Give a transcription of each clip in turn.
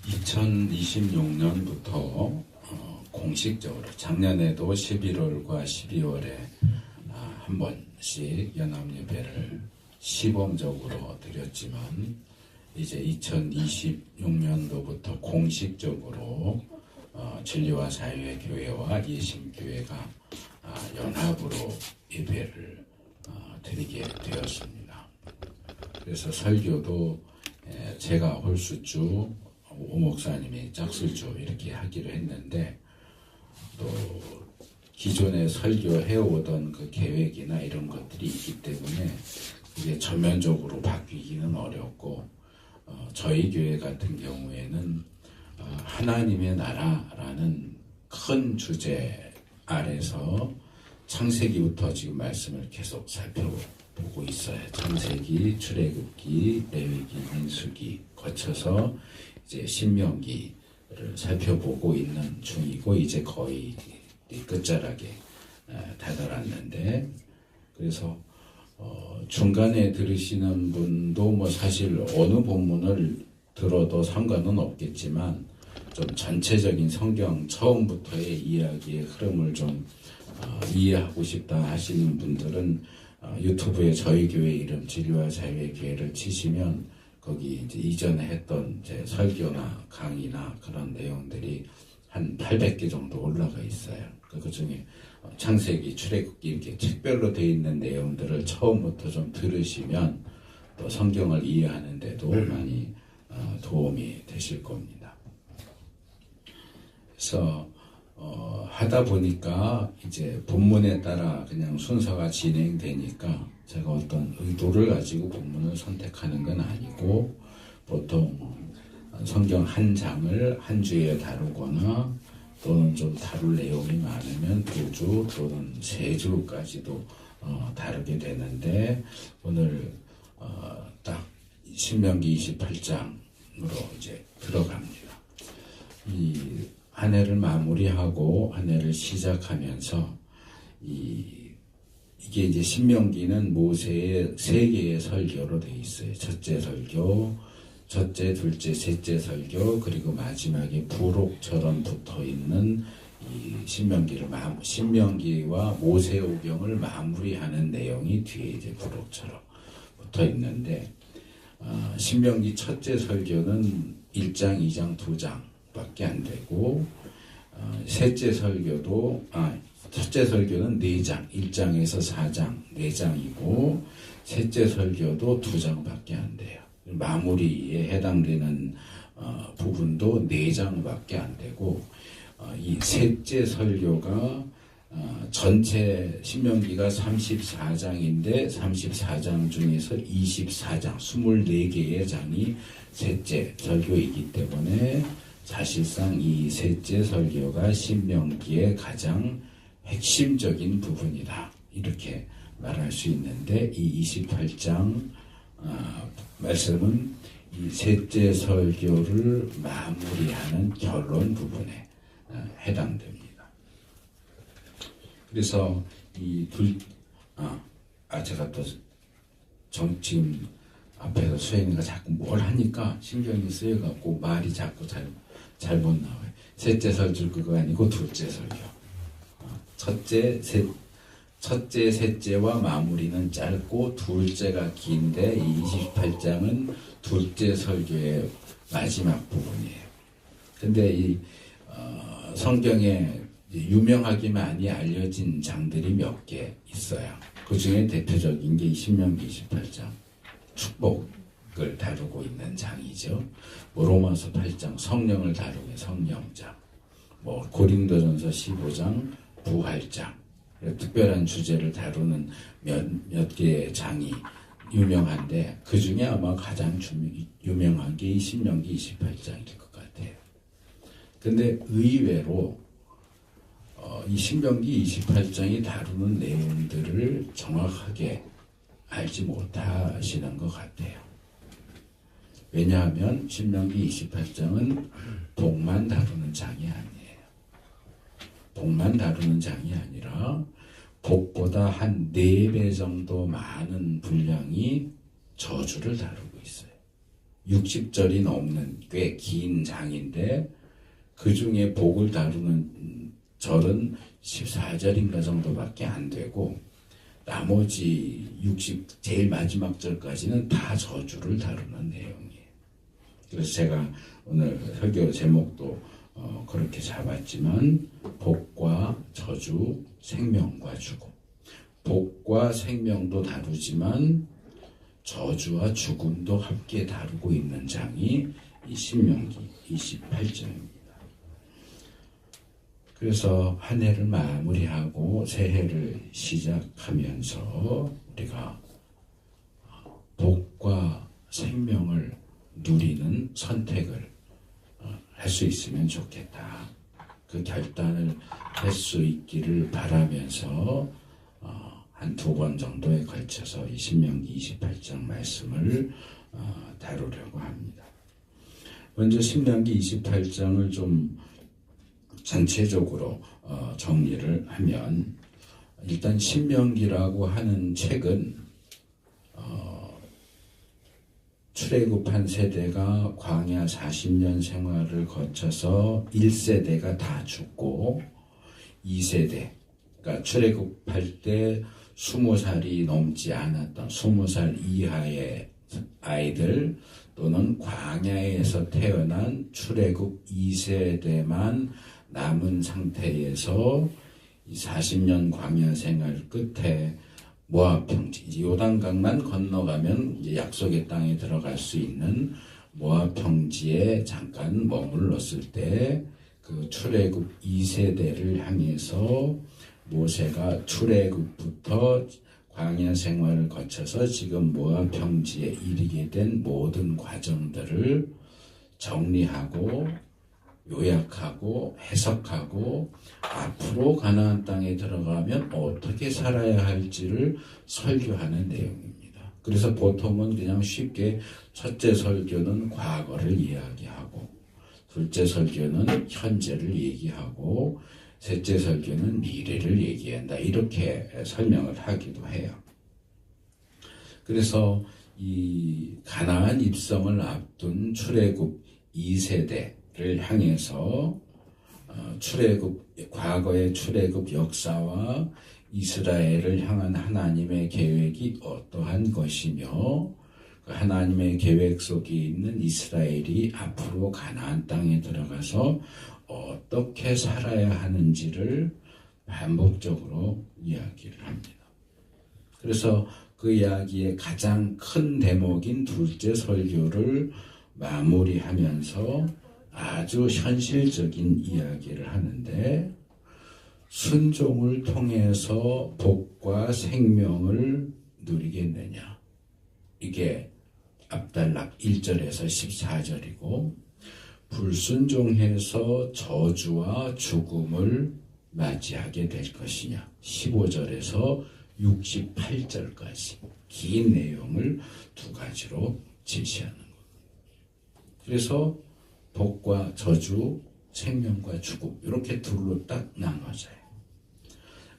2026년부터 공식적으로 작년에도 11월과 12월에 한 번씩 연합예배를 시범적으로 드렸지만 이제 2026년도부터 공식적으로 진리와 자유의 교회와 예신교회가 연합으로 예배를 드리게 되었습니다. 그래서 설교도 제가 홀수주, 오 목사님이 짝술주 이렇게 하기로 했는데 또 기존에 설교해오던 그 계획이나 이런 것들이 있기 때문에 이게 전면적으로 바뀌기는 어렵고 저희 교회 같은 경우에는 하나님의 나라라는 큰 주제 아래서 창세기부터 지금 말씀을 계속 살펴보고 있어요. 창세기, 출애굽기, 레위기, 민수기 거쳐서 이제 신명기를 살펴보고 있는 중이고 이제 거의 끝자락에 다다랐는데 그래서 중간에 들으시는 분도 뭐 사실 어느 본문을 들어도 상관은 없겠지만 좀 전체적인 성경 처음부터의 이야기의 흐름을 좀 이해하고 싶다 하시는 분들은 유튜브에 저희 교회 이름 진리와 자유의 교회를 치시면 거기 이제 이전에 했던 제 설교나 강의나 그런 내용들이 한 800개 정도 올라가 있어요. 그 중에 창세기, 출애굽기 이렇게 책별로 되어 있는 내용들을 처음부터 좀 들으시면 또 성경을 이해하는 데도 많이 도움이 되실 겁니다. 그래서 하다 보니까 이제 본문에 따라 그냥 순서가 진행되니까 제가 어떤 의도를 가지고 본문을 선택하는 건 아니고 보통 성경 한 장을 한 주에 다루거나 또는 좀 다룰 내용이 많으면 2주 또는 3주까지도 다루게 되는데 오늘 딱 신명기 28장으로 이제 들어갑니다. 이 한 해를 마무리하고 한 해를 시작하면서 이게 이제 신명기는 모세의 3개의 설교로 되어 있어요. 첫째 설교, 첫째, 둘째, 셋째 설교, 그리고 마지막에 부록처럼 붙어 있는 이 신명기와 모세오경을 마무리하는 내용이 뒤에 이제 부록처럼 붙어 있는데 신명기 첫째 설교는 1장, 2장, 2장밖에 안 되고 첫째 설교는 4장, 1장에서 4장, 4장이고 셋째 설교도 2장밖에 안 돼요. 마무리에 해당되는 부분도 4장밖에 안 되고 이 셋째 설교가 전체 신명기가 34장인데 34장 중에서 24장, 24개의 장이 셋째 설교이기 때문에 사실상 이 셋째 설교가 신명기의 가장 핵심적인 부분이다. 이렇게 말할 수 있는데 이 28장 말씀은 이 셋째 설교를 마무리하는 결론 부분에 해당됩니다. 그래서 제가 또 지금 앞에서 수행이가 자꾸 뭘 하니까 신경이 쓰여갖고 말이 자꾸 잘못 나와요. 셋째 설교 그거 아니고 둘째 설교. 첫째, 셋째와 마무리는 짧고 둘째가 긴데 이 28장은 둘째 설교의 마지막 부분이에요. 근데 이 성경에 유명하게 많이 알려진 장들이 몇 개 있어요. 그 중에 대표적인 게 신명기 28장 축복을 다루고 있는 장이죠. 로마서 8장 성령을 다루는 성령장, 고린도전서 15장 부활장, 특별한 주제를 다루는 몇 개의 장이 유명한데 그 중에 아마 가장 유명한 게 이 신명기 28장일 것 같아요. 근데 의외로 이 신명기 28장이 다루는 내용들을 정확하게 알지 못하시는 것 같아요. 왜냐하면 신명기 28장은 복만 다루는 장이 아니에요. 복만 다루는 장이 아니라 복보다 한 4배 정도 많은 분량이 저주를 다루고 있어요. 60절이 넘는 꽤 긴 장인데 그 중에 복을 다루는 절은 14절인가 정도밖에 안 되고 나머지 제일 마지막 절까지는 다 저주를 다루는 내용이에요. 그래서 제가 오늘 설교 제목도 그렇게 잡았지만 복과 저주, 생명과 죽음. 복과 생명도 다루지만 저주와 죽음도 함께 다루고 있는 장이 이 신명기 28장입니다. 그래서 한 해를 마무리하고 새해를 시작하면서 우리가 복과 생명을 누리는 선택을 할 수 있으면 좋겠다. 그 결단을 할 수 있기를 바라면서 한 2번 정도에 걸쳐서 이 신명기 28장 말씀을 다루려고 합니다. 먼저 신명기 28장을 좀 전체적으로 정리를 하면 일단 신명기라고 하는 책은 출애굽한 세대가 광야 40년 생활을 거쳐서 1세대가 다 죽고 2세대, 그러니까 출애굽할 때 20살이 넘지 않았던 20살 이하의 아이들 또는 광야에서 태어난 출애굽 2세대만 남은 상태에서 이 40년 광야 생활 끝에 모압 평지, 요단강만 건너가면 이제 약속의 땅에 들어갈 수 있는 모압 평지에 잠깐 머물렀을 때 그 출애굽 2세대를 향해서 모세가 출애굽부터 광야 생활을 거쳐서 지금 모압 평지에 이르게 된 모든 과정들을 정리하고 요약하고 해석하고 앞으로 가나안 땅에 들어가면 어떻게 살아야 할지를 설교하는 내용입니다. 그래서 보통은 그냥 쉽게 첫째 설교는 과거를 이야기하고 둘째 설교는 현재를 얘기하고 셋째 설교는 미래를 얘기한다. 이렇게 설명을 하기도 해요. 그래서 이 가나안 입성을 앞둔 출애굽 2세대를 향해서 과거의 출애굽 역사와 이스라엘을 향한 하나님의 계획이 어떠한 것이며 그 하나님의 계획 속에 있는 이스라엘이 앞으로 가나안 땅에 들어가서 어떻게 살아야 하는지를 반복적으로 이야기를 합니다. 그래서 그 이야기의 가장 큰 대목인 둘째 설교를 마무리하면서 아주 현실적인 이야기를 하는데 순종을 통해서 복과 생명을 누리겠느냐. 이게 앞단락 1절에서 14절이고 불순종해서 저주와 죽음을 맞이하게 될 것이냐. 15절에서 68절까지 긴 내용을 두 가지로 제시하는 겁니다. 그래서 복과 저주, 생명과 죽음 이렇게 둘로 딱 나눠져요.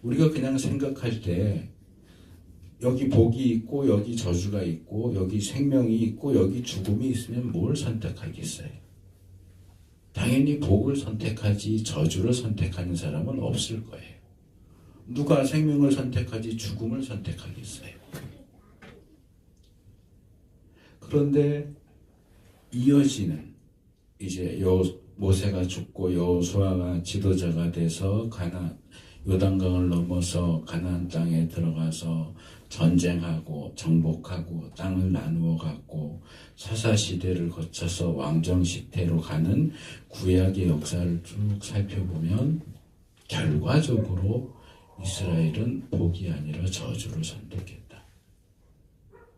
우리가 그냥 생각할 때 여기 복이 있고 여기 저주가 있고 여기 생명이 있고 여기 죽음이 있으면 뭘 선택하겠어요? 당연히 복을 선택하지 저주를 선택하는 사람은 없을 거예요. 누가 생명을 선택하지 죽음을 선택하겠어요? 그런데 이어지는 이제 모세가 죽고 여호수아가 지도자가 돼서 요단강을 넘어서 가나안 땅에 들어가서 전쟁하고 정복하고 땅을 나누어 갖고 사사시대를 거쳐서 왕정시대로 가는 구약의 역사를 쭉 살펴보면 결과적으로 이스라엘은 복이 아니라 저주를 선택했다.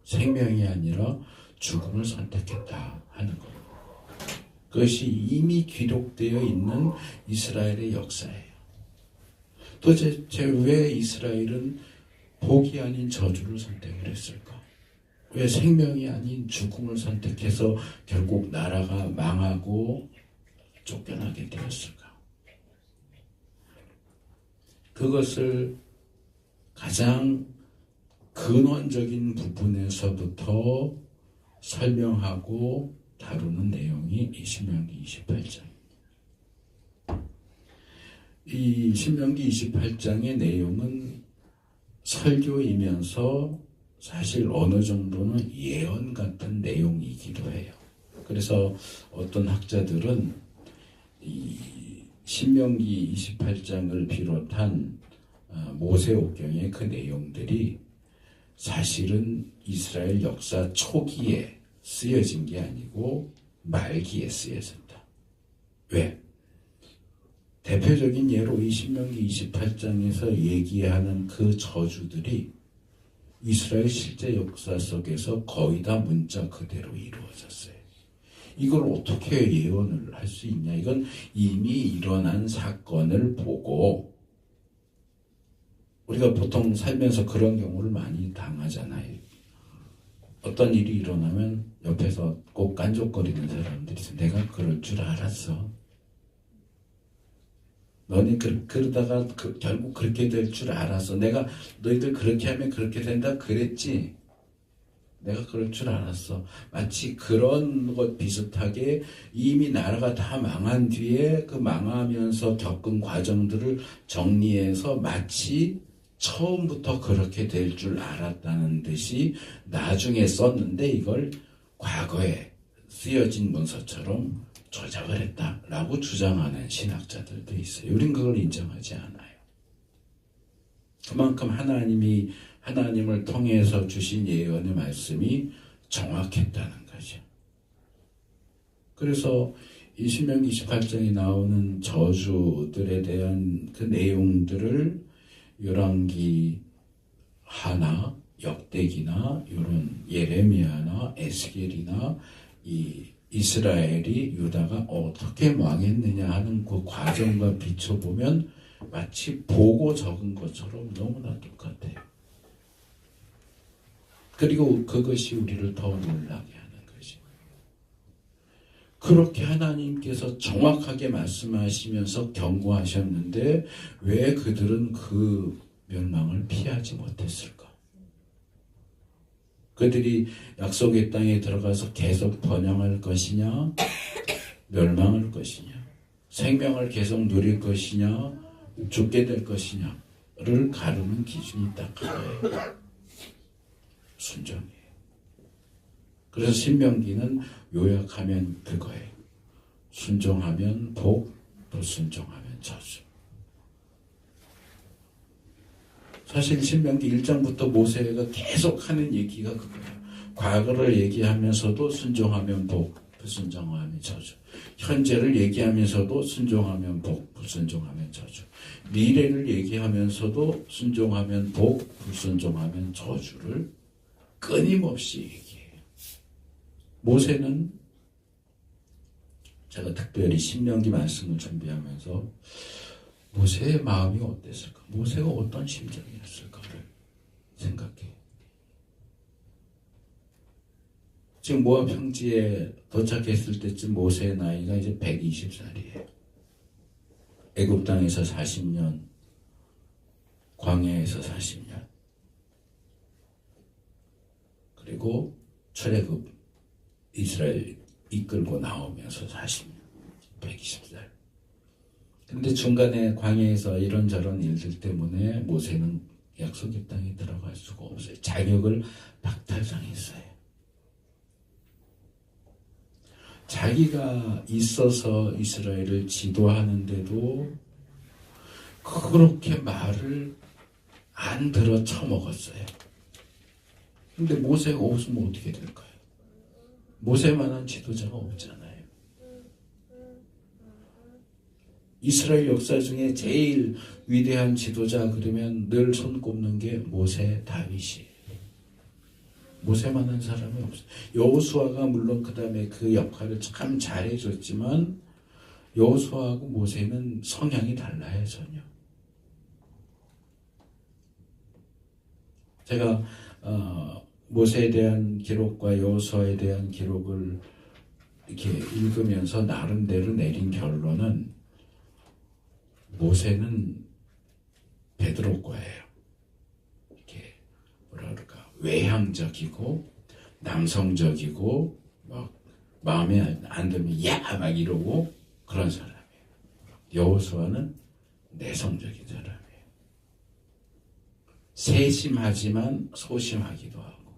생명이 아니라 죽음을 선택했다 하는 겁니다. 그것이 이미 기록되어 있는 이스라엘의 역사예요. 도대체 왜 이스라엘은 복이 아닌 저주를 선택을 했을까? 왜 생명이 아닌 죽음을 선택해서 결국 나라가 망하고 쫓겨나게 되었을까? 그것을 가장 근원적인 부분에서부터 설명하고 다루는 내용이 이 신명기 28장. 이 신명기 28장의 내용은 설교이면서 사실 어느 정도는 예언 같은 내용이기도 해요. 그래서 어떤 학자들은 이 신명기 28장을 비롯한 모세오경의 그 내용들이 사실은 이스라엘 역사 초기에 쓰여진 게 아니고 말기에 쓰여진다. 왜? 대표적인 예로 이 신명기 28장에서 얘기하는 그 저주들이 이스라엘 실제 역사 속에서 거의 다 문자 그대로 이루어졌어요. 이걸 어떻게 예언을 할 수 있냐? 이건 이미 일어난 사건을 보고, 우리가 보통 살면서 그런 경우를 많이 당하잖아요. 어떤 일이 일어나면 옆에서 꼭 깐족거리는 사람들이 있어요. 내가 그럴 줄 알았어. 너네 그러다가 결국 그렇게 될 줄 알았어. 내가 너희들 그렇게 하면 그렇게 된다 그랬지. 내가 그럴 줄 알았어. 마치 그런 것 비슷하게 이미 나라가 다 망한 뒤에 그 망하면서 겪은 과정들을 정리해서 마치 처음부터 그렇게 될 줄 알았다는 듯이 나중에 썼는데 이걸 과거에 쓰여진 문서처럼 조작을 했다라고 주장하는 신학자들도 있어요. 우린 그걸 인정하지 않아요. 그만큼 하나님을 통해서 주신 예언의 말씀이 정확했다는 거죠. 그래서 이 신명기 28장에 나오는 저주들에 대한 그 내용들을 열왕기 하나, 역대기나 이런 예레미야나 에스겔이나 이 이스라엘이 유다가 어떻게 망했느냐 하는 그 과정과 비춰보면 마치 보고 적은 것처럼 너무나 똑같아요. 그리고 그것이 우리를 더 놀라게 하는 것이, 그렇게 하나님께서 정확하게 말씀하시면서 경고하셨는데 왜 그들은 그 멸망을 피하지 못했을까? 그들이 약속의 땅에 들어가서 계속 번영할 것이냐, 멸망할 것이냐, 생명을 계속 누릴 것이냐, 죽게 될 것이냐를 가르는 기준이 딱 하나예요. 순종이에요. 그래서 신명기는 요약하면 그거예요. 순종하면 복, 불순종하면 저주. 사실 신명기 1장부터 모세가 계속 하는 얘기가 그거예요. 과거를 얘기하면서도 순종하면 복, 불순종하면 저주. 현재를 얘기하면서도 순종하면 복, 불순종하면 저주. 미래를 얘기하면서도 순종하면 복, 불순종하면 저주를 끊임없이 얘기해요. 모세는, 제가 특별히 신명기 말씀을 준비하면서 모세의 마음이 어땠을까? 모세가 어떤 심정이었을까를 생각해요. 지금 모압 평지에 도착했을 때쯤 모세의 나이가 이제 120살이에요. 애굽 땅에서 40년, 광야에서 40년, 그리고 출애굽 이스라엘 이끌고 나오면서 40년, 120살. 근데 중간에 광야에서 이런저런 일들 때문에 모세는 약속의 땅에 들어갈 수가 없어요. 자격을 박탈당했어요. 자기가 있어서 이스라엘을 지도하는데도 그렇게 말을 안 들어 처먹었어요. 근데 모세가 없으면 어떻게 될까요? 모세만한 지도자가 없잖아요. 이스라엘 역사 중에 제일 위대한 지도자 그러면 늘 손꼽는 게 모세, 다윗이에요. 모세만한 사람이 없어요. 여호수아가 물론 그 다음에 그 역할을 참 잘해줬지만 여호수아하고 모세는 성향이 달라요, 전혀. 제가 모세에 대한 기록과 여호수아에 대한 기록을 이렇게 읽으면서 나름대로 내린 결론은 모세는 베드로 거예요. 이렇게 뭐라 그럴까, 외향적이고 남성적이고 막 마음에 안 들면 야! 막 이러고 그런 사람이에요. 여호수아는 내성적인 사람이에요. 세심하지만 소심하기도 하고.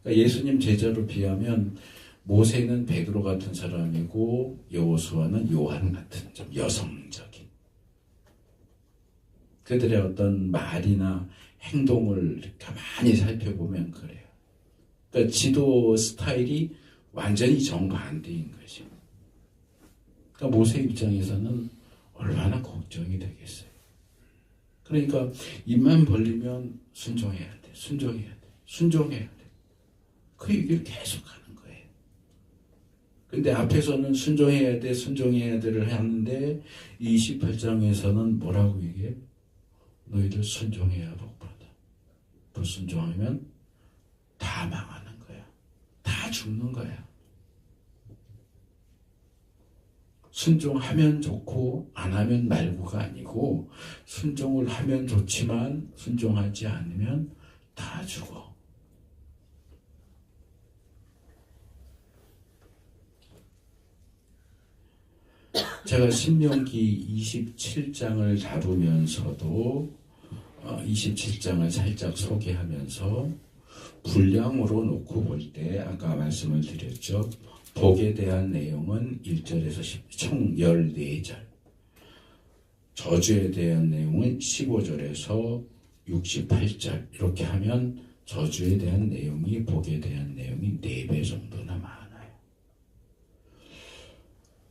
그러니까 예수님 제자로 비하면 모세는 베드로 같은 사람이고 여호수아는 요한 같은 좀 여성적인. 그들의 어떤 말이나 행동을 가만히 살펴보면 그래요. 그러니까 지도 스타일이 완전히 정반대인 거죠. 그러니까 모세 입장에서는 얼마나 걱정이 되겠어요. 그러니까 입만 벌리면 순종해야 돼, 순종해야 돼, 순종해야 돼. 그 얘기를 계속 하는 거예요. 근데 앞에서는 순종해야 돼, 순종해야 돼를 하는데 28장에서는 뭐라고 얘기해? 너희들 순종해야 복받아. 불순종하면 다 망하는 거야. 다 죽는 거야. 순종하면 좋고 안 하면 말고가 아니고 순종을 하면 좋지만 순종하지 않으면 다 죽어. 제가 신명기 27장을 다루면서도 27장을 살짝 소개하면서 분량으로 놓고 볼 때 아까 말씀을 드렸죠. 복에 대한 내용은 1절에서 총 14절, 저주에 대한 내용은 15절에서 68절. 이렇게 하면 저주에 대한 내용이 복에 대한 내용이 4배 정도나 많아요.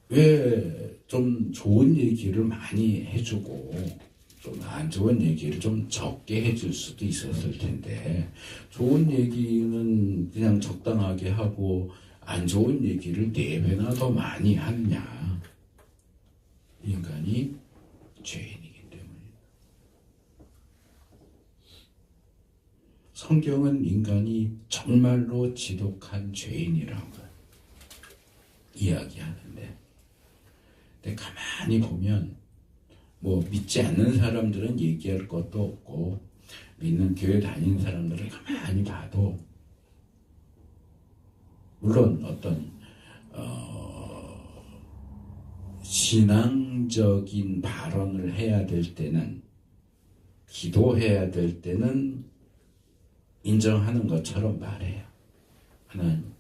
왜 좀 좋은 얘기를 많이 해주고 좀 안 좋은 얘기를 좀 적게 해줄 수도 있었을 텐데, 좋은 얘기는 그냥 적당하게 하고 안 좋은 얘기를 4배나 더 많이 하느냐. 인간이 죄인이기 때문에. 성경은 인간이 정말로 지독한 죄인이라는 걸 이야기하는데, 근데 가만히 보면 뭐 믿지 않는 사람들은 얘기할 것도 없고 믿는 교회 다니는 사람들을 가만히 봐도 물론 어떤 신앙적인 발언을 해야 될 때는, 기도해야 될 때는 인정하는 것처럼 말해요. 하나님,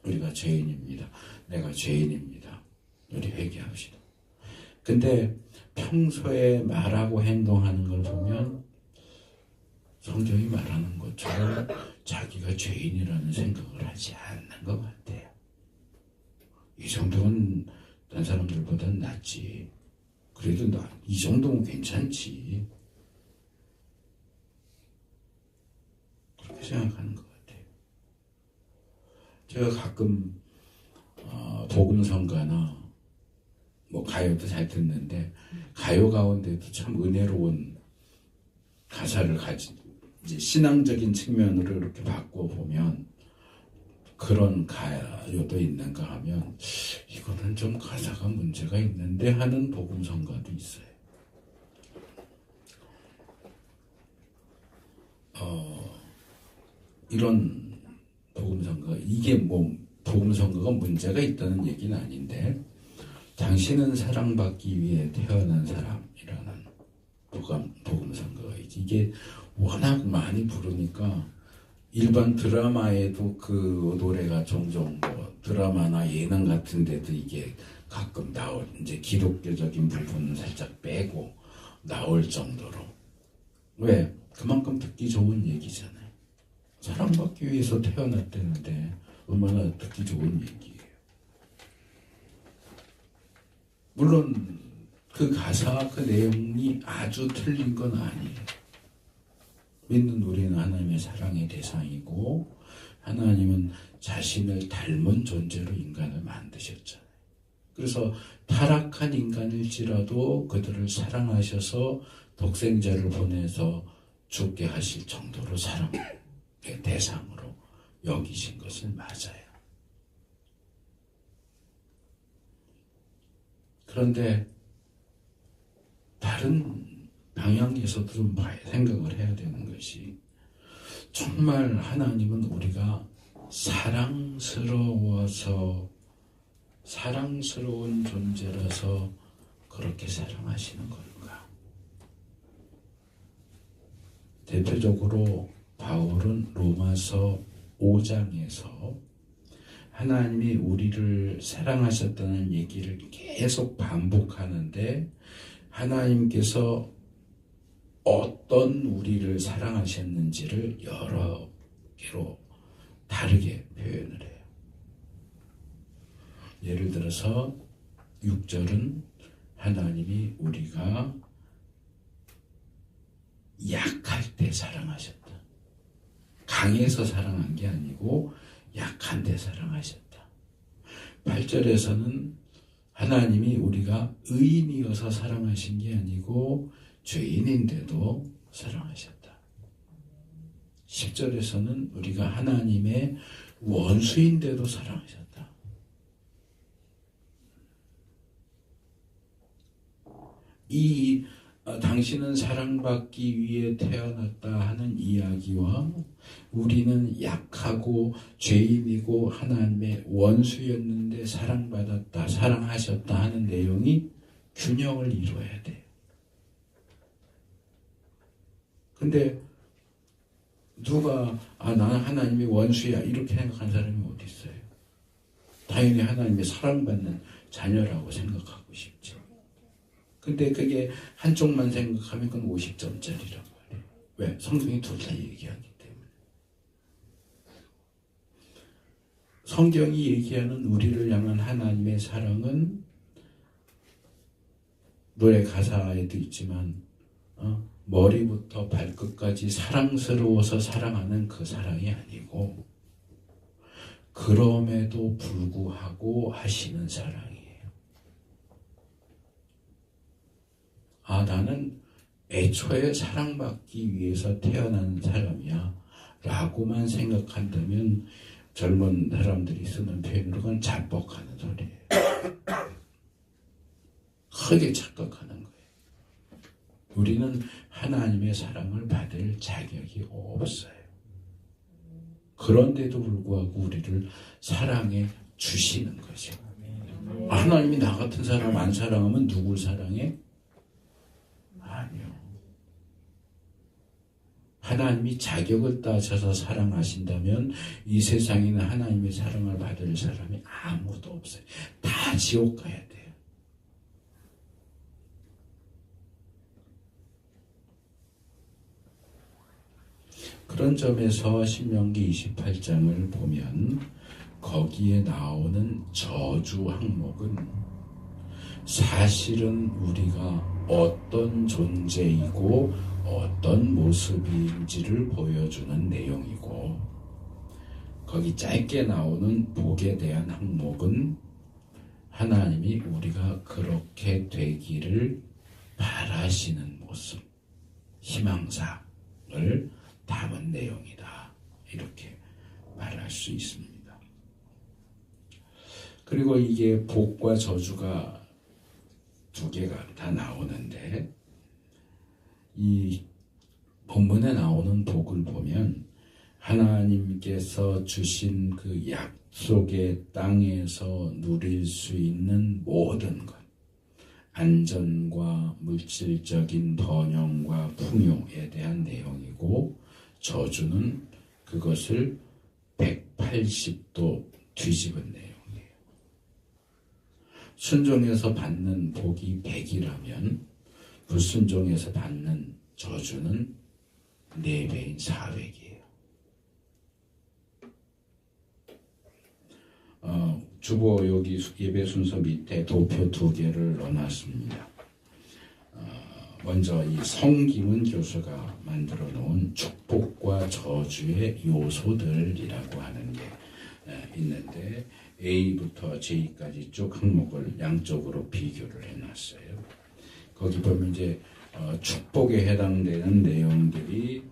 우리가 죄인입니다. 내가 죄인입니다. 우리 회개합시다. 근데 평소에 말하고 행동하는 걸 보면 성경이 말하는 것처럼 자기가 죄인이라는 생각을 하지 않는 것 같아요. 이 정도는 다른 사람들보다는 낫지. 그래도 이 정도면 괜찮지. 그렇게 생각하는 것 같아요. 제가 가끔 복음성가나 뭐 가요도 잘 듣는데 가요 가운데도 참 은혜로운 가사를 가진, 이제 신앙적인 측면으로 이렇게 바꿔보면 그런 가요도 있는가 하면 이거는 좀 가사가 문제가 있는데 하는 복음성가도 있어요. 이런 복음성가, 이게 뭐 복음성가가 문제가 있다는 얘기는 아닌데, 당신은 사랑받기 위해 태어난 사람이라는 복음성가가 있지. 이게 워낙 많이 부르니까 일반 드라마에도 그 노래가 종종 뭐 드라마나 예능 같은 데도 이게 가끔 이제 기독교적인 부분은 살짝 빼고 나올 정도로. 왜? 그만큼 듣기 좋은 얘기잖아요. 사랑받기 위해서 태어났다는데 얼마나 듣기 좋은 얘기예요. 물론 그 가사, 그 내용이 아주 틀린 건 아니에요. 믿는 우리는 하나님의 사랑의 대상이고 하나님은 자신을 닮은 존재로 인간을 만드셨잖아요. 그래서 타락한 인간일지라도 그들을 사랑하셔서 독생자를 보내서 죽게 하실 정도로 사랑의 대상으로 여기신 것은 맞아요. 그런데 다른 방향에서도 좀 생각을 해야 되는 것이, 정말 하나님은 우리가 사랑스러워서 사랑스러운 존재라서 그렇게 사랑하시는 걸까? 대표적으로 바울은 로마서 5장에서 하나님이 우리를 사랑하셨다는 얘기를 계속 반복하는데 하나님께서 어떤 우리를 사랑하셨는지를 여러 개로 다르게 표현을 해요. 예를 들어서 6절은 하나님이 우리가 약할 때 사랑하셨다. 강해서 사랑한 게 아니고 약한 데 사랑하셨다. 8절에서는 하나님이 우리가 의인이어서 사랑하신 게 아니고 죄인인데도 사랑하셨다. 10절에서는 우리가 하나님의 원수인데도 사랑하셨다. 당신은 사랑받기 위해 태어났다 하는 이야기와 우리는 약하고 죄인이고 하나님의 원수였는데 사랑받았다, 사랑하셨다 하는 내용이 균형을 이루어야 돼요. 근데 누가 나는 하나님의 원수야 이렇게 생각하는 사람이 어디 있어요? 당연히 하나님의 사랑받는 자녀라고 생각하고 싶죠. 근데 그게 한쪽만 생각하면 그건 50점짜리란 말이에요. 왜? 성경이 둘 다 얘기하기 때문에. 성경이 얘기하는 우리를 향한 하나님의 사랑은 노래 가사에도 있지만 머리부터 발끝까지 사랑스러워서 사랑하는 그 사랑이 아니고 그럼에도 불구하고 하시는 사랑이에요. 나는 애초에 사랑받기 위해서 태어난 사람이야 라고만 생각한다면 젊은 사람들이 쓰는 표현으로 그건 자뻑하는 소리예요. 크게 착각하는 거예요. 우리는 하나님의 사랑을 받을 자격이 없어요. 그런데도 불구하고 우리를 사랑해 주시는 거죠. 하나님이 나 같은 사람 안 사랑하면 누굴 사랑해? 아니요. 하나님이 자격을 따져서 사랑하신다면 이 세상에는 하나님의 사랑을 받을 사람이 아무도 없어요. 다 지옥 가야 돼요. 그런 점에서 신명기 28장을 보면 거기에 나오는 저주 항목은 사실은 우리가 어떤 존재이고 어떤 모습인지를 보여주는 내용이고 거기 짧게 나오는 복에 대한 항목은 하나님이 우리가 그렇게 되기를 바라시는 모습, 희망사를 담은 내용이다. 이렇게 말할 수 있습니다. 그리고 이게 복과 저주가 두 개가 다 나오는데 이 본문에 나오는 복을 보면 하나님께서 주신 그 약속의 땅에서 누릴 수 있는 모든 것, 안전과 물질적인 번영과 풍요에 대한 내용이고 저주는 그것을 180도 뒤집은 내용이에요. 순종해서 받는 복이 100이라면 불순종해서 받는 저주는 4배인 400이에요. 주보 여기 예배 순서 밑에 도표 2개를 넣어놨습니다. 먼저 이 성김은 교수가 만들어 놓은 축복과 저주의 요소들이라고 하는 게 있는데 A부터 J까지 쭉 항목을 양쪽으로 비교를 해놨어요. 거기 보면 이제 축복에 해당되는 내용들이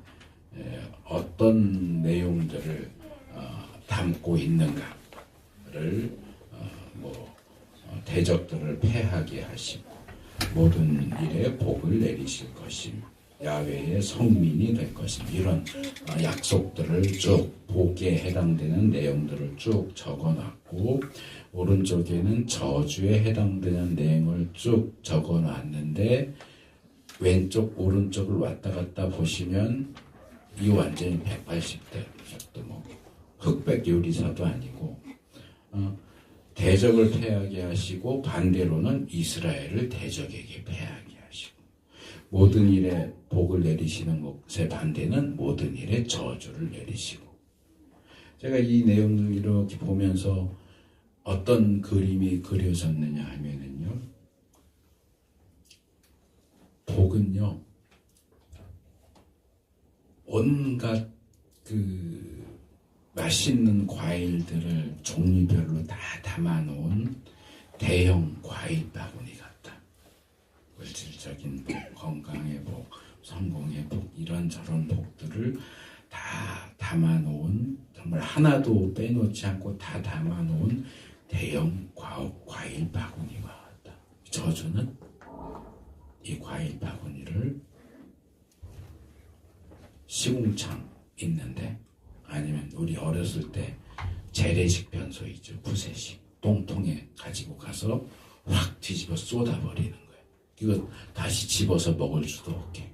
어떤 내용들을 담고 있는가를 대적들을 패하게 하시고 모든 일에 복을 내리실 것임 야훼의 성민이 될 것입니다. 이런 약속들을 쭉 복에 해당되는 내용들을 쭉 적어놨고 오른쪽에는 저주에 해당되는 내용을 쭉 적어놨는데 왼쪽 오른쪽을 왔다 갔다 보시면 이 완전히 180대 또 뭐 흑백 요리사도 아니고 대적을 패하게 하시고 반대로는 이스라엘을 대적에게 패하게 하시고 모든 일에 복을 내리시는 것의 반대는 모든 일에 저주를 내리시고 제가 이 내용을 이렇게 보면서 어떤 그림이 그려졌느냐 하면은요 복은요 온갖 그 맛있는 과일들을 종류별로 다 담아놓은 대형 과일 바구니 같다. 물질적인 복, 건강의 복, 성공의 복 이런저런 복들을 다 담아놓은 정말 하나도 빼놓지 않고 다 담아놓은 대형 과일 바구니와 같다. 저주는 이 과일 바구니를 시궁창 있는데 아니면 우리 어렸을 때 재래식 변소 있죠. 부세식 똥통에 가지고 가서 확 뒤집어 쏟아버리는 거예요. 이거 다시 집어서 먹을 수도 없게.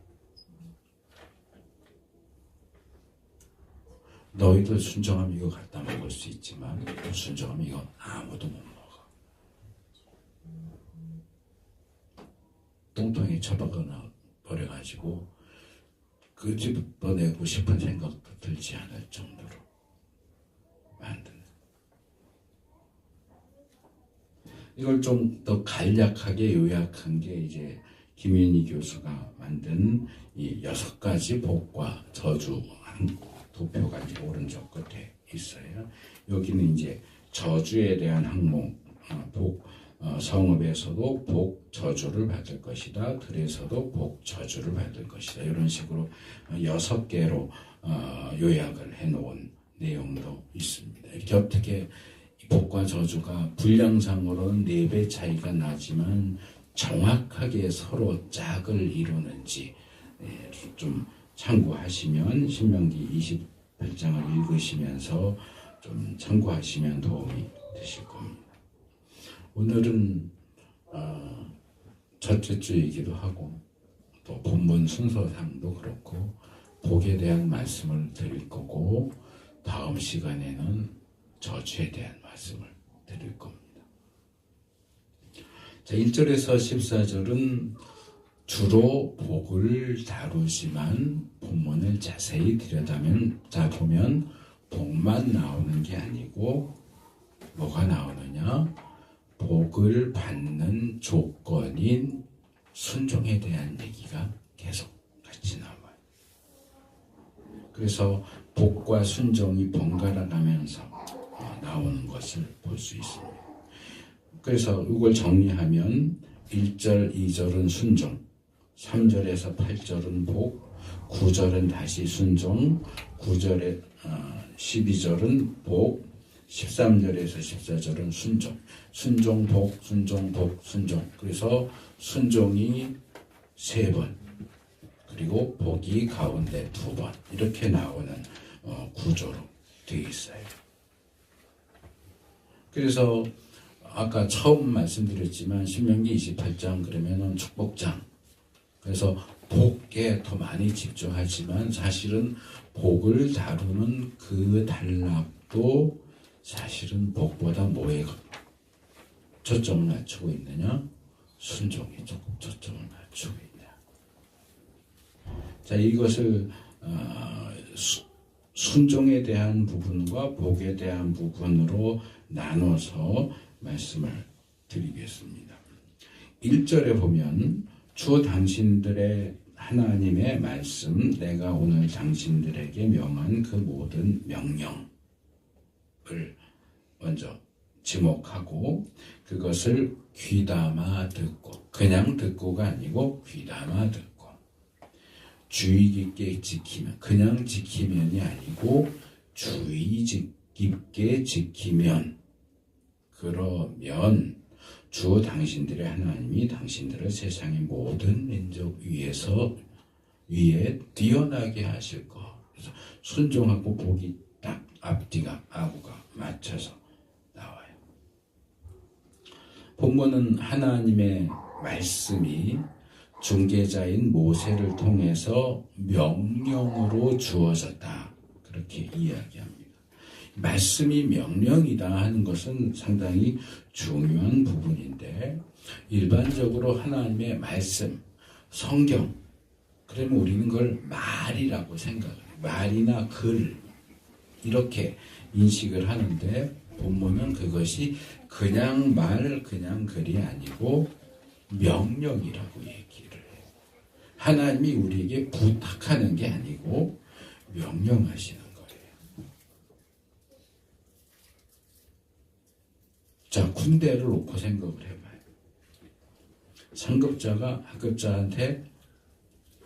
너희들 순정하면 이거 갖다 먹을 수 있지만 순정하면 이건 아무도 못 먹어. 똥통에 처박아 버려가지고 그 집어내고 싶은 생각도 들지 않을 정도로 만드는. 이걸 좀 더 간략하게 요약한 게 이제 김윤희 교수가 만든 이 6가지 복과 저주 한 도표가 이제 오른쪽 끝에 있어요. 여기는 이제 저주에 대한 항목, 복, 성읍에서도 복, 저주를 받을 것이다. 들에서도 복, 저주를 받을 것이다. 이런 식으로 6개로 요약을 해놓은 내용도 있습니다. 이렇게 어떻게 복과 저주가 분량상으로는 4배 차이가 나지만 정확하게 서로 짝을 이루는지 좀 참고하시면 신명기 28장을 읽으시면서 좀 참고하시면 도움이 되실 겁니다. 오늘은 첫째 주이기도 하고 또 본문 순서상도 그렇고 복에 대한 말씀을 드릴 거고 다음 시간에는 저주에 대한 말씀을 드릴 겁니다. 자, 1절에서 14절은 주로 복을 다루지만 본문을 자세히 들여다보면 복만 나오는 게 아니고 뭐가 나오느냐? 복을 받는 조건인 순종에 대한 얘기가 계속 같이 나와요. 그래서 복과 순종이 번갈아 가면서 나오는 것을 볼 수 있습니다. 그래서 이걸 정리하면 1절, 2절은 순종, 3절에서 8절은 복, 9절은 다시 순종, 9절에 12절은 복, 13절에서 14절은 순종, 순종, 복, 순종, 복, 순종. 그래서 순종이 3번, 그리고 복이 가운데 2번 이렇게 나오는 구조로 되어 있어요. 그래서 아까 처음 말씀드렸지만 신명기 28장 그러면은 축복장. 그래서 복에 더 많이 집중하지만 사실은 복을 다루는 그 단락도 사실은 복보다 뭐에 초점을 맞추고 있느냐? 순종에 조금 초점을 맞추고 있냐. 자, 이것을 순종에 대한 부분과 복에 대한 부분으로 나눠서 말씀을 드리겠습니다. 1절에 보면 주 당신들의 하나님의 말씀, 내가 오늘 당신들에게 명한 그 모든 명령을 먼저 지목하고 그것을 귀담아 듣고, 그냥 듣고가 아니고 귀담아 듣고 주의 깊게 지키면, 그냥 지키면이 아니고 주의 깊게 지키면, 그러면 주 당신들의 하나님이 당신들을 세상의 모든 민족 위에서 위에 뛰어나게 하실 거. 그래서 순종하고 복이 딱 앞뒤가 아구가 맞춰서 나와요. 본문은 하나님의 말씀이 중개자인 모세를 통해서 명령으로 주어졌다. 그렇게 이야기합니다. 말씀이 명령이다 하는 것은 상당히 중요한 부분인데, 일반적으로 하나님의 말씀, 성경, 그러면 우리는 그걸 말이라고 생각해요. 말이나 글, 이렇게 인식을 하는데, 본문은 그것이 그냥 말, 그냥 글이 아니고 명령이라고 얘기를 해요. 하나님이 우리에게 부탁하는 게 아니고 명령하시는 거예요. 자, 군대를 놓고 생각을 해봐요. 상급자가 하급자한테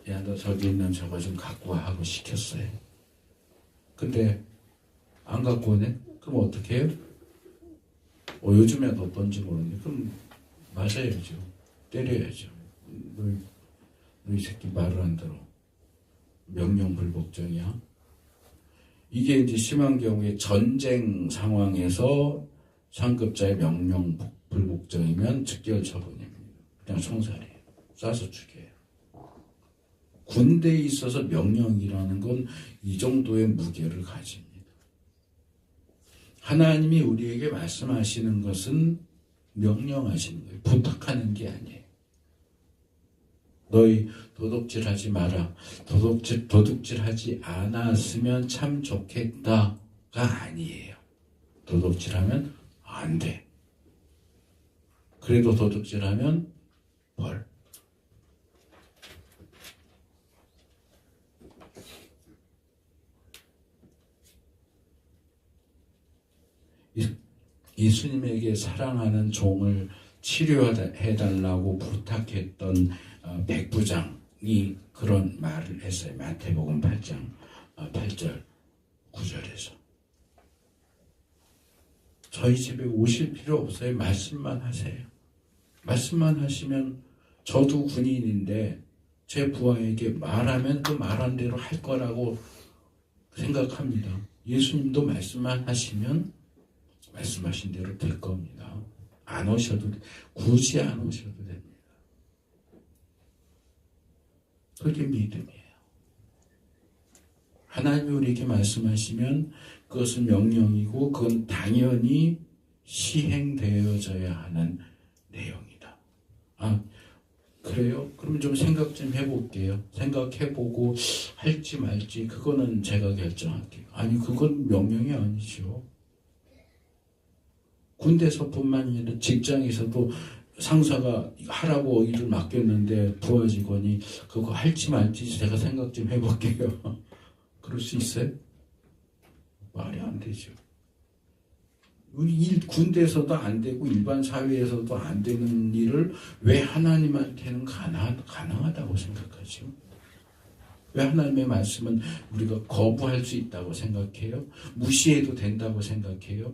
야, 너 저기 있는 저거 좀 갖고 와 하고 시켰어요. 근데 안 갖고 오네? 그럼 어떻게 해요? 요즘에도 어떤지 모르는데 그럼 맞아야죠. 때려야죠. 너 이 새끼 말을 안 들어. 명령 불복종이야. 이게 이제 심한 경우에 전쟁 상황에서 상급자의 명령 불복종이면 즉결 처분입니다. 그냥 총살이에요. 쏴서 죽여요. 군대에 있어서 명령이라는 건 이 정도의 무게를 가집니다. 하나님이 우리에게 말씀하시는 것은 명령하시는 거예요. 부탁하는 게 아니에요. 너희 도둑질하지 마라. 도둑질하지 않았으면 참 좋겠다가 아니에요. 도둑질하면 안 돼. 그래도 도둑질하면 벌. 예수님에게 사랑하는 종을 치료해달라고 부탁했던 백부장이 그런 말을 했어요. 마태복음 8장 8절 9절에서 저희 집에 오실 필요 없어요. 말씀만 하세요. 말씀만 하시면 저도 군인인데 제 부하에게 말하면 그 말한 대로 할 거라고 생각합니다. 예수님도 말씀만 하시면 말씀하신 대로 될 겁니다. 안 오셔도 굳이 안 오셔도 됩니다. 그게 믿음이에요. 하나님이 우리에게 말씀하시면 그것은 명령이고 그건 당연히 시행되어져야 하는 내용이다. 아, 그래요? 그럼 좀 생각 좀 해볼게요. 생각해보고 할지 말지 그거는 제가 결정할게요. 아니, 그건 명령이 아니죠. 군대에서뿐만 아니라 직장에서도 상사가 하라고 일을 맡겼는데 부하 직원이 그거 할지 말지 제가 생각 좀 해볼게요. 그럴 수 있어요? 말이 안 되죠. 우리 군대에서도 안 되고 일반 사회에서도 안 되는 일을 왜 하나님한테는 가능하다고 생각하죠? 왜 하나님의 말씀은 우리가 거부할 수 있다고 생각해요? 무시해도 된다고 생각해요?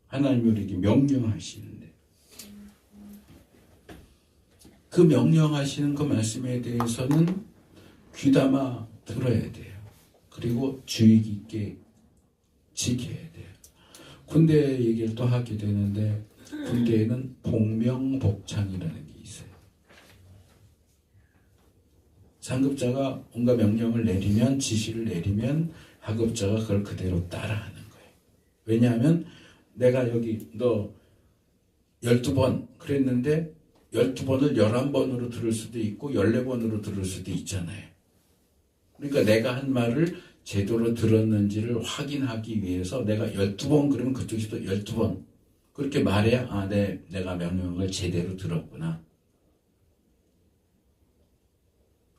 하나님이 우리에게 명령하시는데 그 명령하시는 그 말씀에 대해서는 귀담아 들어야 돼요. 그리고 주의 깊게 지켜야 돼요. 군대 얘기를 또 하게 되는데 군대에는 복명복창이라는 게 있어요. 상급자가 뭔가 명령을 내리면 지시를 내리면 하급자가 그걸 그대로 따라하는 거예요. 왜냐하면 내가 여기 너 12번 그랬는데 12번을 11번으로 들을 수도 있고 14번으로 들을 수도 있잖아요. 그러니까 내가 한 말을 제대로 들었는지를 확인하기 위해서 내가 12번 그러면 그쪽에서도 12번 그렇게 말해야 내가 명령을 제대로 들었구나.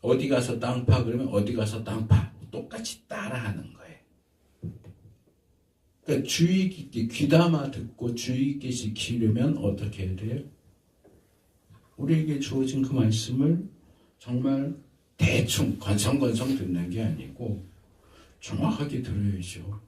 어디 가서 땅 파 그러면 어디 가서 땅 파. 똑같이 따라하는 거예요. 그러니까 주의 깊게 귀담아 듣고 주의 깊게 지키려면 어떻게 해야 돼요? 우리에게 주어진 그 말씀을 정말 대충 건성건성 듣는 게 아니고 정확하게 들어야죠.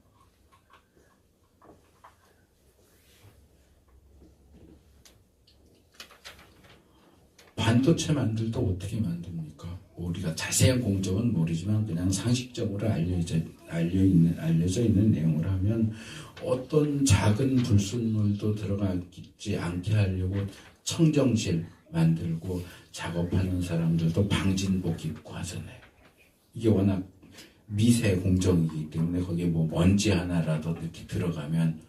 반도체 만들 때 어떻게 만듭니까? 우리가 자세한 공적은 모르지만 그냥 상식적으로 알려져 있는 내용을 하면 어떤 작은 불순물도 들어가지 않게 하려고 청정실 만들고 작업하는 사람들도 방진복 입고 하잖아요. 이게 워낙 미세 공정이기 때문에 거기에 뭐 먼지 하나라도 이렇게 들어가면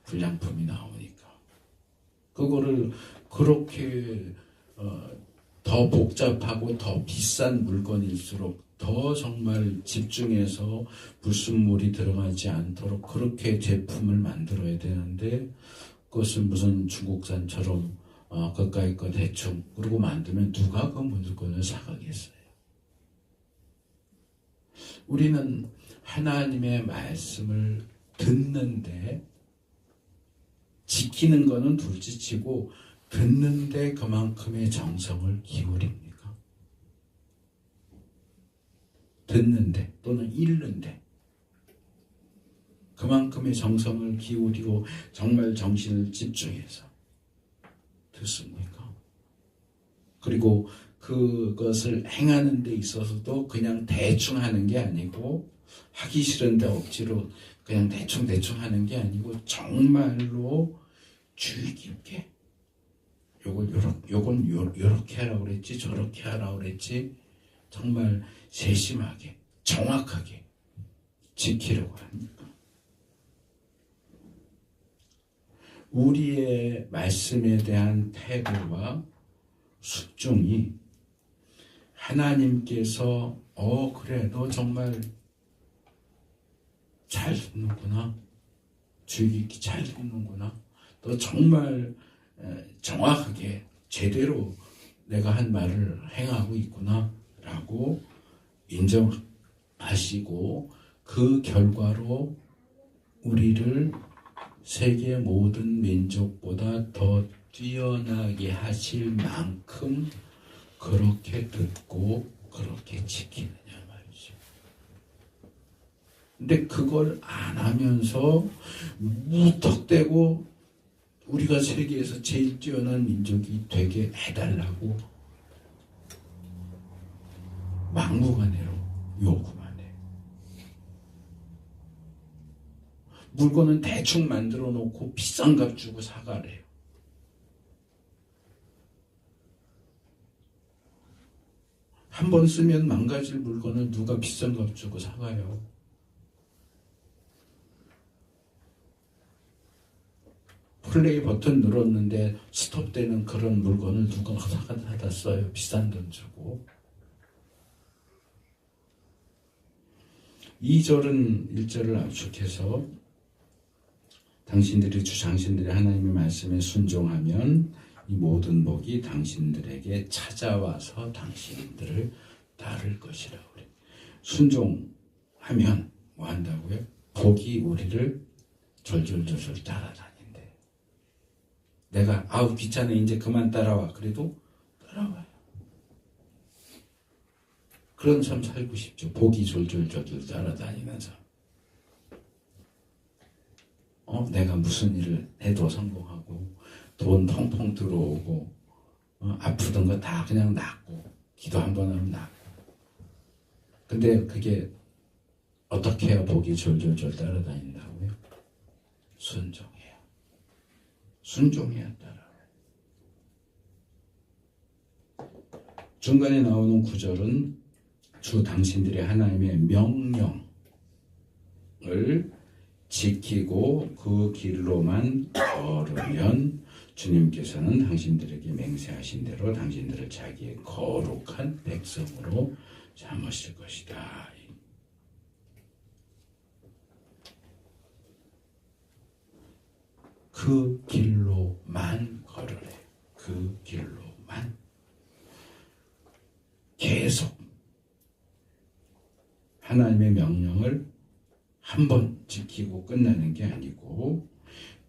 불량품이 나오니까 그거를 그렇게 더 복잡하고 더 비싼 물건일수록 더 정말 집중해서 불순물이 들어가지 않도록 그렇게 제품을 만들어야 되는데 그것을 무슨 중국산처럼 그까이 거 대충 그러고 만들면 누가 그 물건을 사가겠어요. 우리는 하나님의 말씀을 듣는데 지키는 거는 둘째치고 듣는데 그만큼의 정성을 기울입니까? 듣는데 또는 읽는데 그만큼의 정성을 기울이고 정말 정신을 집중해서 듣습니까? 그리고 그것을 행하는 데 있어서도 그냥 대충 하는 게 아니고 하기 싫은데 억지로 그냥 대충 하는 게 아니고 정말로 주의 깊게 요건 요렇게 하라고 그랬지 저렇게 하라고 그랬지 정말 세심하게 정확하게 지키려고 합니까? 우리의 말씀에 대한 태도와 순종이 하나님께서 그래 너 정말 잘 듣는구나 주의 깊게 잘 듣는구나 너 정말 정확하게 제대로 내가 한 말을 행하고 있구나 라고 인정하시고 그 결과로 우리를 세계 모든 민족보다 더 뛰어나게 하실 만큼 그렇게 듣고 그렇게 지키느냐 말이죠. 근데 그걸 안 하면서 무턱대고 우리가 세계에서 제일 뛰어난 민족이 되게 해달라고 막무가내로 요구만 해. 물건은 대충 만들어 놓고 비싼 값 주고 사가래요. 한 번 쓰면 망가질 물건을 누가 비싼 값 주고 사가요? 플레이 버튼 눌렀는데 스톱되는 그런 물건을 누가 사다 써요? 비싼 돈 주고. 2절은 1절을 압축해서 당신들이 하나님의 말씀에 순종하면 이 모든 복이 당신들에게 찾아와서 당신들을 따를 것이라고 그래요. 순종하면 뭐 한다고요? 복이 우리를 졸졸졸졸 따라다닌대. 내가 귀찮아 이제 그만 따라와. 그래도 따라와요. 그런 삶 살고 싶죠. 복이 졸졸졸졸 따라다니는 삶. 내가 무슨 일을 해도 성공하고 돈 펑펑 들어오고 아프던 거 다 그냥 낫고 기도 한 번 하면 낫고. 근데 그게 어떻게 해야 복이 졸졸졸 따라다닌다고요? 순종해야. 순종해야 따라와요. 중간에 나오는 구절은 주 당신들의 하나님의 명령을 지키고 그 길로만 걸으면 주님께서는 당신들에게 맹세하신 대로 당신들을 자기의 거룩한 백성으로 삼으실 것이다. 그 길로만 걸으래. 그 길로만. 계속 하나님의 명령을 한 번 지키고 끝나는 게 아니고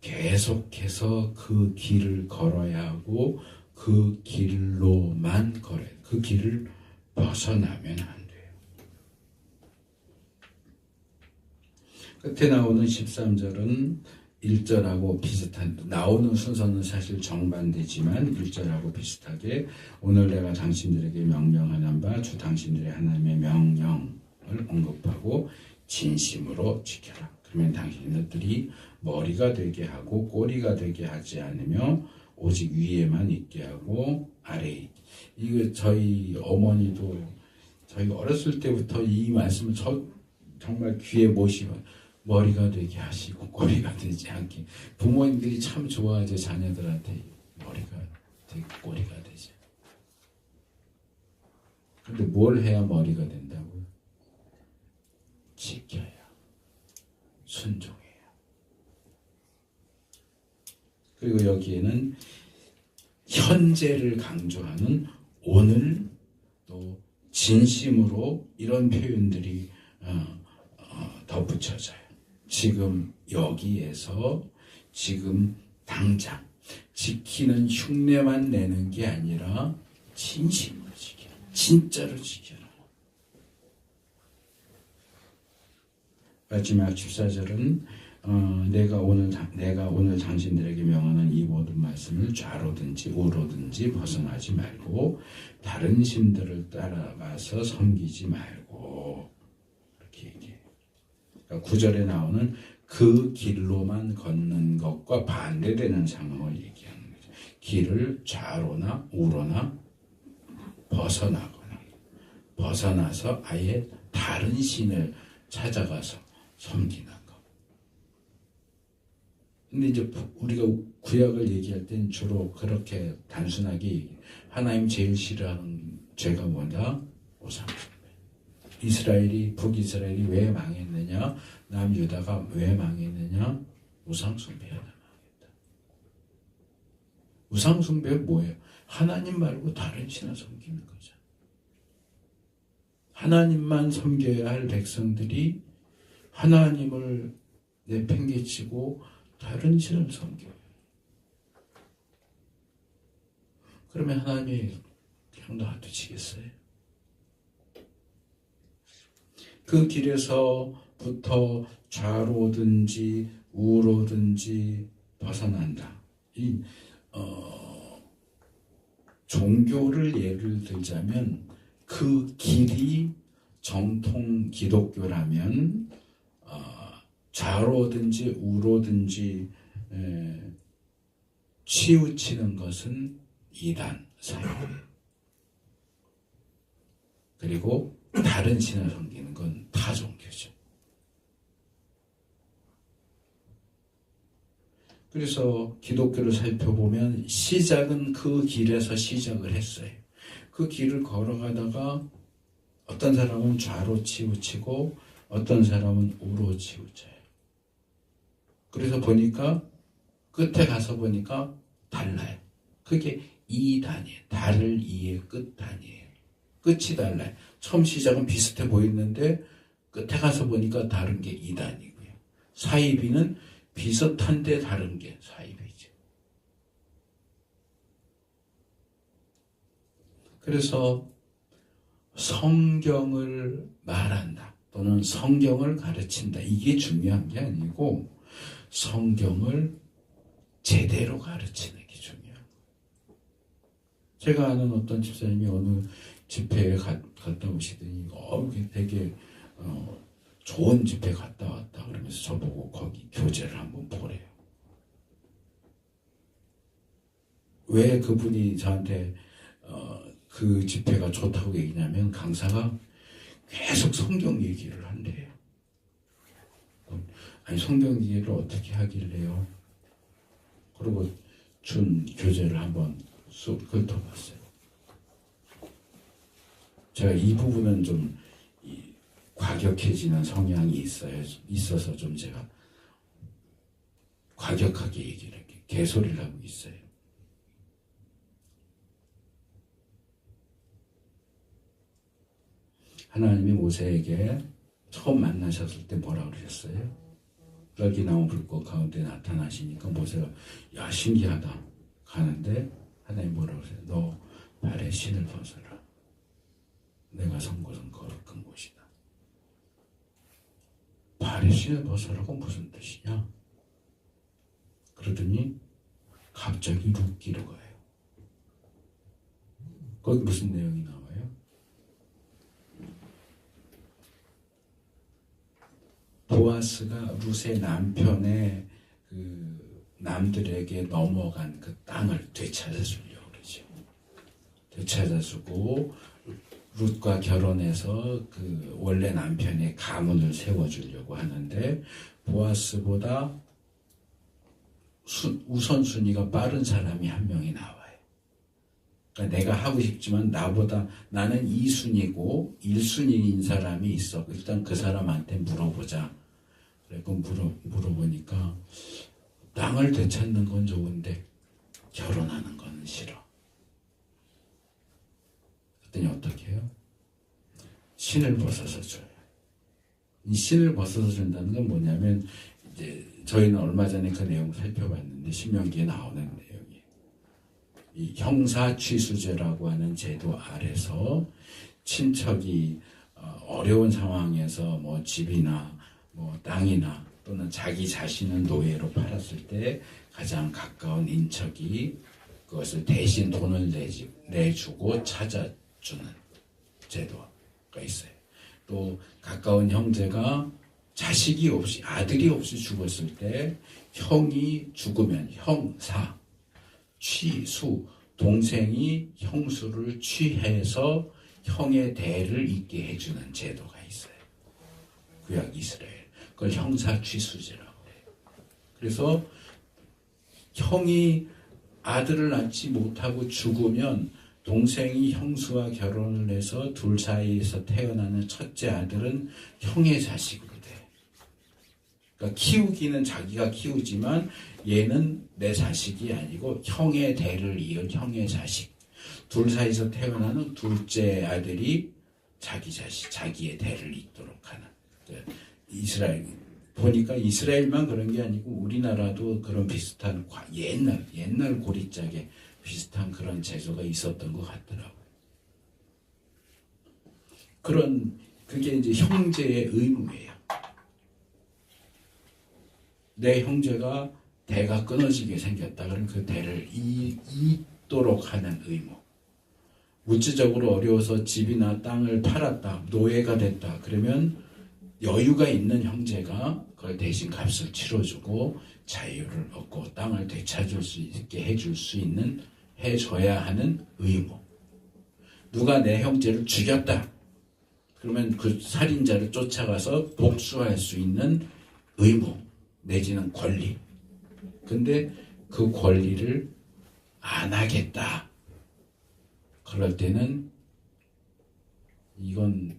계속해서 그 길을 걸어야 하고 그 길로만 걸어야 돼. 그 길을 벗어나면 안 돼요. 끝에 나오는 13절은 1절하고 비슷한, 나오는 순서는 사실 정반대지만 1절하고 비슷하게 오늘 내가 당신들에게 명령하는 바 주 당신들의 하나님의 명령을 언급하고 진심으로 지켜라. 그러면 당신들이 머리가 되게 하고 꼬리가 되게 하지 않으며 오직 위에만 있게 하고 아래에. 이거 저희 어머니도 저희가 어렸을 때부터 이 말씀을 정말 귀에 모시면 머리가 되게 하시고 꼬리가 되지 않게. 부모님들이 참 좋아하죠. 자녀들한테 머리가 되게 꼬리가 되죠. 근데 뭘 해야 머리가 된다고요? 지켜야, 순종해야. 그리고 여기에는 현재를 강조하는 오늘 또 진심으로 이런 표현들이 덧붙여져요. 지금 여기에서 지금 당장 지키는 흉내만 내는 게 아니라 진심으로 지켜라. 진짜로 지켜라. 마지막 14절은 내가 오늘 당신들에게 명하는 이 모든 말씀을 좌로든지 우로든지 벗어나지 말고 다른 신들을 따라가서 섬기지 말고 이렇게 얘기해요. 그러니까 9절에 나오는 그 길로만 걷는 것과 반대되는 상황을 얘기하는 거죠. 길을 좌로나 우로나 벗어나서 아예 다른 신을 찾아가서 섬기는 것. 근데 이제 우리가 구약을 얘기할 땐 주로 그렇게 단순하게 얘기해요. 하나님 제일 싫어하는 죄가 뭐냐? 우상숭배. 북이스라엘이 왜 망했느냐? 남유다가 왜 망했느냐? 우상숭배하다 망했다. 우상숭배는 뭐예요? 하나님 말고 다른 신을 섬기는 거죠. 하나님만 섬겨야 할 백성들이 하나님을 내팽개치고 다른 신을 섬겨요. 그러면 하나님이 그냥 놔두시겠어요? 그 길에서부터 좌로든지 우로든지 벗어난다. 종교를 예를 들자면 그 길이 정통 기독교라면 좌로든지 우로든지 치우치는 것은 이단, 사이비예요. 그리고 다른 신을 섬기는 건 타종교죠. 그래서 기독교를 살펴보면 시작은 그 길에서 시작을 했어요. 그 길을 걸어가다가 어떤 사람은 좌로 치우치고 어떤 사람은 우로 치우쳐요. 그래서 보니까 끝에 가서 보니까 달라요. 그게 이단이에요. 달을 이의 끝단이에요. 끝이 달라요. 처음 시작은 비슷해 보이는데 끝에 가서 보니까 다른 게 이단이고요. 사이비는 비슷한데 다른 게 사이비죠. 그래서 성경을 말한다 또는 성경을 가르친다. 이게 중요한 게 아니고 성경을 제대로 가르치는 게 중요한 거예요. 제가 아는 어떤 집사님이 어느 집회에 갔다 오시더니 되게 좋은 집회 갔다 왔다 그러면서 저보고 거기 교재를 한번 보래요. 왜 그분이 저한테 그 집회가 좋다고 얘기냐면 강사가 계속 성경 얘기를 한대요. 아니 성경 얘기를 어떻게 하길래요? 그리고 준 교재를 한번 쑥 훑어봤어요. 제가 이 부분은 좀 과격해지는 성향이 있어서 좀 제가 과격하게 얘기를 이렇게 개소리를 하고 있어요. 하나님이 모세에게 처음 만나셨을 때 뭐라고 그러셨어요? 열기나무 불꽃 가운데 나타나시니까 모세가 야 신기하다 가는데 하나님 뭐라고 그러세요? 너 발에 신을 벗어라. 내가 선 곳은 거룩한 곳이다. 발에 신을 벗으라고 무슨 뜻이냐? 그러더니 갑자기 룻기로 가요. 거기 무슨 내용이 나와요? 보아스가 룻의 남편의 그 남들에게 넘어간 그 땅을 되찾아주려고 그러죠. 되찾아주고 룻과 결혼해서 그 원래 남편의 가문을 세워주려고 하는데 보아스보다 우선순위가 빠른 사람이 한 명이 나와요. 그러니까 내가 하고 싶지만 나보다 나는 2순위고 1순위인 사람이 있어. 일단 그 사람한테 물어보자. 그래서 물어보니까 땅을 되찾는 건 좋은데 결혼하는 건 싫어. 그랬더니 어떻게 해요? 신을 벗어서 줘요. 이 신을 벗어서 준다는 건 뭐냐면 이제 저희는 얼마 전에 그 내용 살펴봤는데 신명기에 나오는 내용이에요. 이 형사취수제라고 하는 제도 아래서 친척이 어려운 상황에서 뭐 집이나 뭐 땅이나 또는 자기 자신을 노예로 팔았을 때 가장 가까운 인척이 그것을 대신 돈을 내주고 찾아주는 제도가 있어요. 또 가까운 형제가 자식이 없이 아들이 없이 죽었을 때 형이 죽으면 형사, 취수, 동생이 형수를 취해서 형의 대를 잇게 해주는 제도가 있어요. 구약 이스라엘. 그걸 형사취수제라고 해요. 그래서 형이 아들을 낳지 못하고 죽으면 동생이 형수와 결혼을 해서 둘 사이에서 태어나는 첫째 아들은 형의 자식으로 돼. 그러니까 키우기는 자기가 키우지만 얘는 내 자식이 아니고 형의 대를 이은 형의 자식. 둘 사이에서 태어나는 둘째 아들이 자기 자식, 자기의 대를 잇도록 하는. 이스라엘 보니까 이스라엘만 그런 게 아니고 우리나라도 그런 비슷한 옛날 고리짝에 비슷한 그런 제도가 있었던 것 같더라고요. 그게 이제 형제의 의무예요. 내 형제가 대가 끊어지게 생겼다. 그러면 그 대를 잇도록 하는 의무. 물질적으로 어려워서 집이나 땅을 팔았다. 노예가 됐다. 그러면 여유가 있는 형제가 그걸 대신 값을 치러주고 자유를 얻고 땅을 되찾을 수 있게 해줘야 하는 의무. 누가 내 형제를 죽였다. 그러면 그 살인자를 쫓아가서 복수할 수 있는 의무 내지는 권리. 근데 그 권리를 안 하겠다. 그럴 때는 이건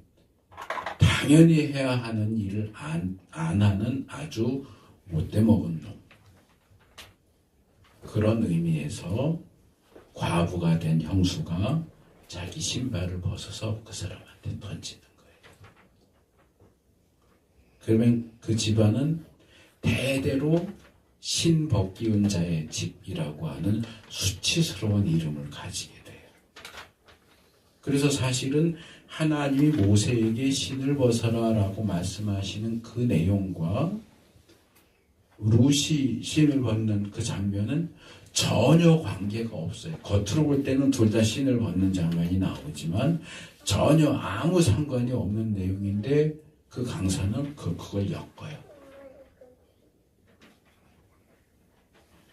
당연히 해야 하는 일을 안 하는 아주 못돼 먹은 놈. 그런 의미에서 과부가 된 형수가 자기 신발을 벗어서 그 사람한테 던지는 거예요. 그러면 그 집안은 대대로 신복기운 자의 집이라고 하는 수치스러운 이름을 가지게 돼요. 그래서 사실은 하나님이 모세에게 신을 벗어라 라고 말씀하시는 그 내용과 룻이 신을 벗는 그 장면은 전혀 관계가 없어요. 겉으로 볼 때는 둘 다 신을 벗는 장면이 나오지만 전혀 아무 상관이 없는 내용인데 그 강사는 그걸 엮어요.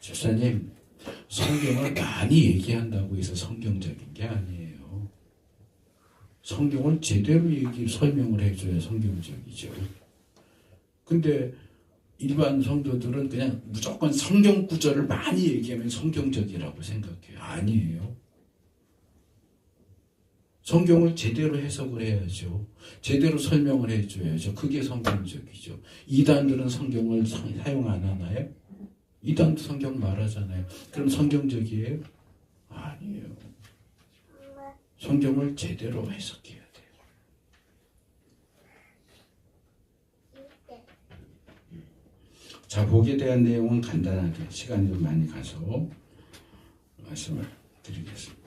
집사님, 성경을 많이 얘기한다고 해서 성경적인 게 아니에요. 성경을 제대로 설명을 해줘야 성경적이죠. 근데 일반 성도들은 그냥 무조건 성경 구절을 많이 얘기하면 성경적이라고 생각해요. 아니에요. 성경을 제대로 해석을 해야죠. 제대로 설명을 해줘야죠. 그게 성경적이죠. 이단들은 성경을 사용 안 하나요? 이단도 성경 말하잖아요. 그럼 성경적이에요? 아니에요. 성경을 제대로 해석해야 돼요. 자, 복에 대한 내용은 간단하게 시간이 좀 많이 가서 말씀을 드리겠습니다.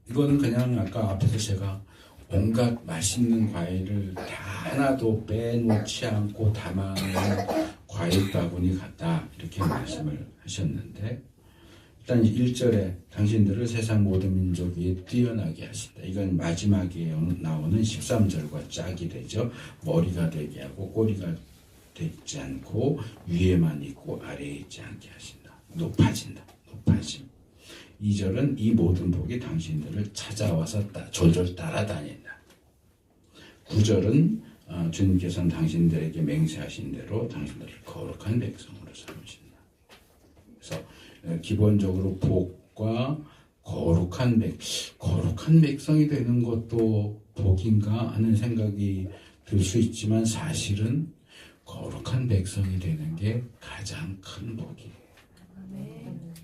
이거는 그냥 아까 앞에서 제가 온갖 맛있는 과일을 다 하나도 빼놓지 않고 담아놓은 과일 바구니 같다 이렇게 말씀을 하셨는데, 일단 1절에 당신들을 세상 모든 민족 위에 뛰어나게 하신다. 이건 마지막에 나오는 13절과 짝이 되죠. 머리가 되게 하고 꼬리가 되지 않고 위에만 있고 아래에 있지 않게 하신다. 높아짐. 2절은 이 모든 복이 당신들을 찾아와서 졸졸 따라다닌다. 9절은 주님께서는 당신들에게 맹세하신 대로 당신들을 거룩한 백성으로 삼으신다. 그래서 기본적으로 복과 거룩한 백성이 되는 것도 복인가 하는 생각이 들 수 있지만, 사실은 거룩한 백성이 되는 게 가장 큰 복이에요.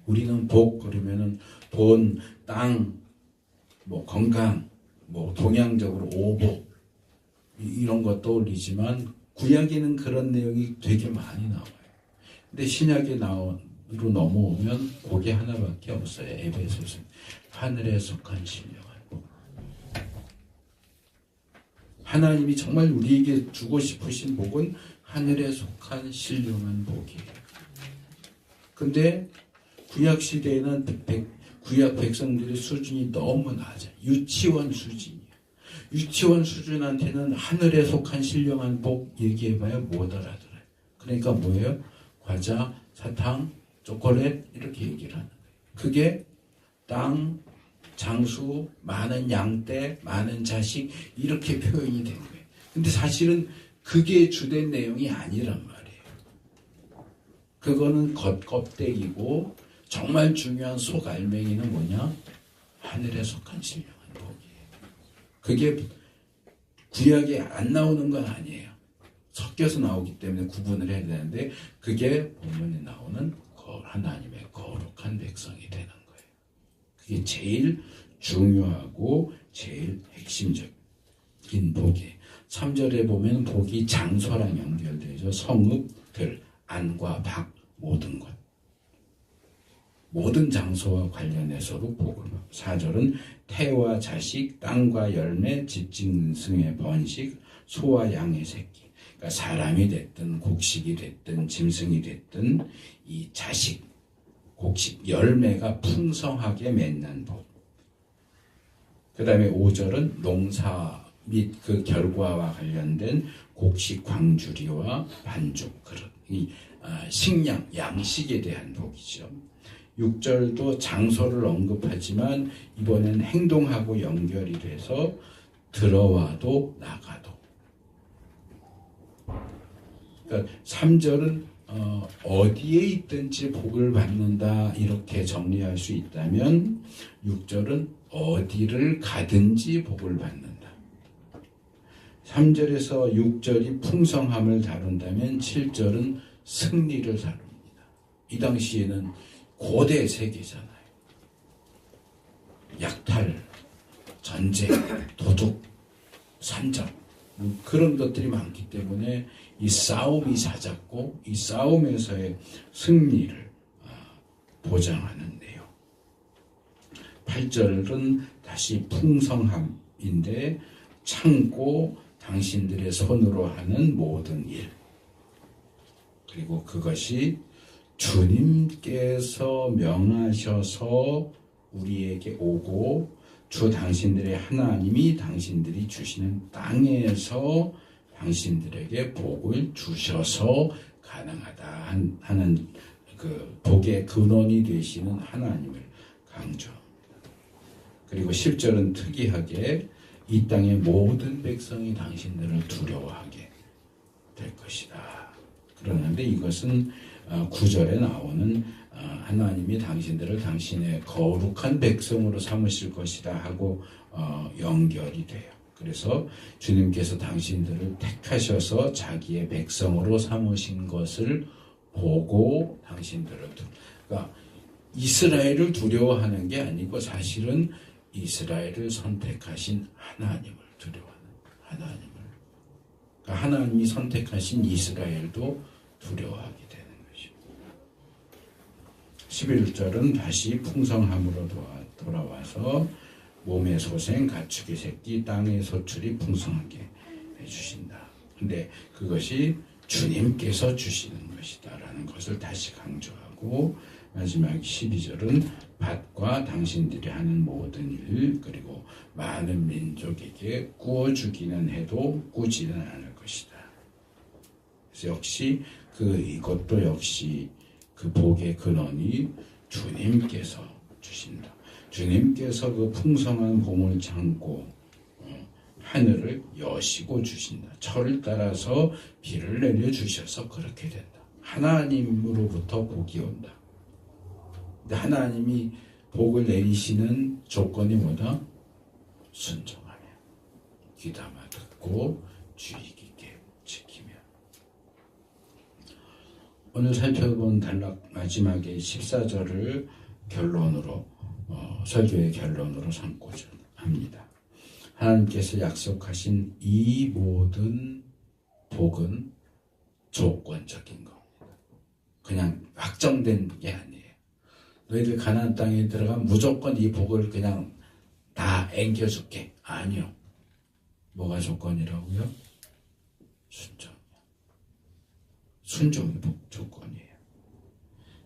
우리는 복 그러면은 돈, 땅, 건강, 동양적으로 오복 이런 것 떠올리지만, 구약에는 그런 내용이 되게 많이 나와요. 근데 신약에 으로 넘어오면 복이 하나밖에 없어요. 에베소서 하늘에 속한 신령한 복. 하나님이 정말 우리에게 주고 싶으신 복은 하늘에 속한 신령한 복이에요. 근데 구약 시대에는 구약 백성들의 수준이 너무 낮아요. 유치원 수준이에요. 유치원 수준한테는 하늘에 속한 신령한 복 얘기해봐야 못 알아들어요. 그러니까 뭐예요? 과자, 사탕, 초콜릿 이렇게 얘기를 하는 거예요. 그게 땅, 장수, 많은 양떼, 많은 자식 이렇게 표현이 된 거예요. 근데 사실은 그게 주된 내용이 아니란 말이에요. 그거는 겉껍데기고, 정말 중요한 속 알맹이는 뭐냐? 하늘에 속한 신령한 복이에요. 그게 구약에 안 나오는 건 아니에요. 섞여서 나오기 때문에 구분을 해야 되는데, 그게 본문에 나오는 하나님의 거룩한 백성이 되는 거예요. 그게 제일 중요하고 제일 핵심적인 복이에요. 3절에 보면 복이 장소랑 연결되죠. 성읍, 들, 안과 박, 모든 것. 모든 장소와 관련해서도 복을 받고, 4절은 태와 자식, 땅과 열매, 집짐승의 번식, 소와 양의 새끼. 그러니까 사람이 됐든 곡식이 됐든 짐승이 됐든 이 자식, 곡식, 열매가 풍성하게 맺는 복. 그 다음에 5절은 농사 및 그 결과와 관련된 곡식 광주리와 반죽 그릇, 이 식량, 양식에 대한 복이죠. 6절도 장소를 언급하지만 이번엔 행동하고 연결이 돼서 들어와도 나가도. 그러니까 3절은 어디에 있든지 복을 받는다 이렇게 정리할 수 있다면, 6절은 어디를 가든지 복을 받는다. 3절에서 6절이 풍성함을 다룬다면 7절은 승리를 다룹니다. 이 당시에는 고대 세계잖아요. 약탈, 전쟁, 도둑, 산적 그런 것들이 많기 때문에 이 싸움이 잦았고, 이 싸움에서의 승리를 보장하는 내용. 8절은 다시 풍성함인데, 참고 당신들의 손으로 하는 모든 일, 그리고 그것이 주님께서 명하셔서 우리에게 오고, 주 당신들의 하나님이 당신들이 주시는 땅에서 당신들에게 복을 주셔서 가능하다 하는 그 복의 근원이 되시는 하나님을 강조합니다. 그리고 10절은 특이하게 이 땅의 모든 백성이 당신들을 두려워하게 될 것이다. 그러는데 이것은 9절에 나오는 하나님이 당신들을 당신의 거룩한 백성으로 삼으실 것이다 하고 연결이 돼요. 그래서 주님께서 당신들을 택하셔서 자기의 백성으로 삼으신 것을 보고 당신들을 그러니까 이스라엘을 두려워하는 게 아니고, 사실은 이스라엘을 선택하신 하나님을 두려워하는, 하나님을, 그러니까 하나님이 선택하신 이스라엘도 두려워하게 되는 것입니다. 11절은 다시 풍성함으로 돌아와서 몸의 소생, 가축의 새끼, 땅의 소출이 풍성하게 해주신다. 근데 그것이 주님께서 주시는 것이다라는 것을 다시 강조하고, 마지막 12절은 밭과 당신들이 하는 모든 일, 그리고 많은 민족에게 구워주기는 해도 꾸지는 않을 것이다. 그래서 역시 이것도 역시 그 복의 근원이 주님께서 주신다. 주님께서 그 풍성한 봄을 참고 하늘을 여시고 주신다. 철을 따라서 비를 내려주셔서 그렇게 된다. 하나님으로부터 복이 온다. 근데 하나님이 복을 내리시는 조건이 뭐다? 순종하며, 귀담아 듣고 주의 깊게 지키며. 오늘 살펴본 단락 마지막에 14절을 결론으로 설교의 결론으로 삼고자 합니다. 하나님께서 약속하신 이 모든 복은 조건적인 겁니다. 그냥 확정된 게 아니에요. 너희들 가나안 땅에 들어가면 무조건 이 복을 그냥 다 앵겨줄게. 아니요. 뭐가 조건이라고요? 순종이요. 순종이 복 조건이에요.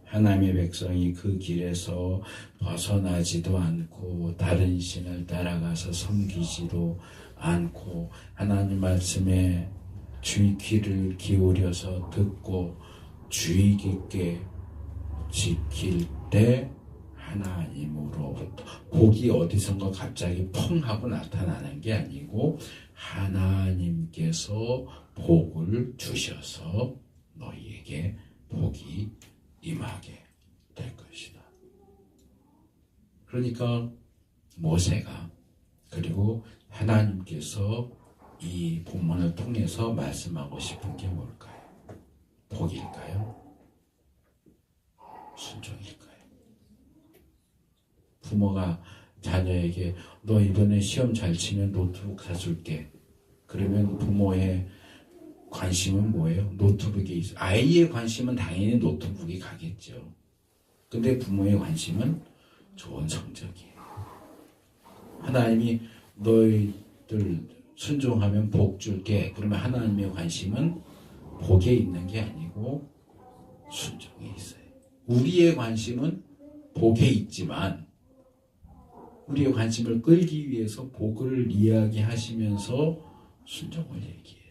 하나님의 백성이 그 길에서 벗어나지도 않고 다른 신을 따라가서 섬기지도 않고 하나님 말씀에 주의 귀를 기울여서 듣고 주의 깊게 지킬 때 하나님으로부터 복이 어디선가 갑자기 펑 하고 나타나는 게 아니고 하나님께서 복을 주셔서 너희에게 복이 임하게 될 것이다. 그러니까 모세가 그리고 하나님께서 이 본문을 통해서 말씀하고 싶은 게 뭘까요? 복일까요? 순종일까요? 부모가 자녀에게 너 이번에 시험 잘 치면 노트북 사줄게. 그러면 부모의 관심은 뭐예요? 노트북에 있어. 아이의 관심은 당연히 노트북이 가겠죠. 근데 부모의 관심은 좋은 성적이에요. 하나님이 너희들 순종하면 복 줄게. 그러면 하나님의 관심은 복에 있는 게 아니고 순종에 있어요. 우리의 관심은 복에 있지만 우리의 관심을 끌기 위해서 복을 이야기하시면서 순종을 얘기해요.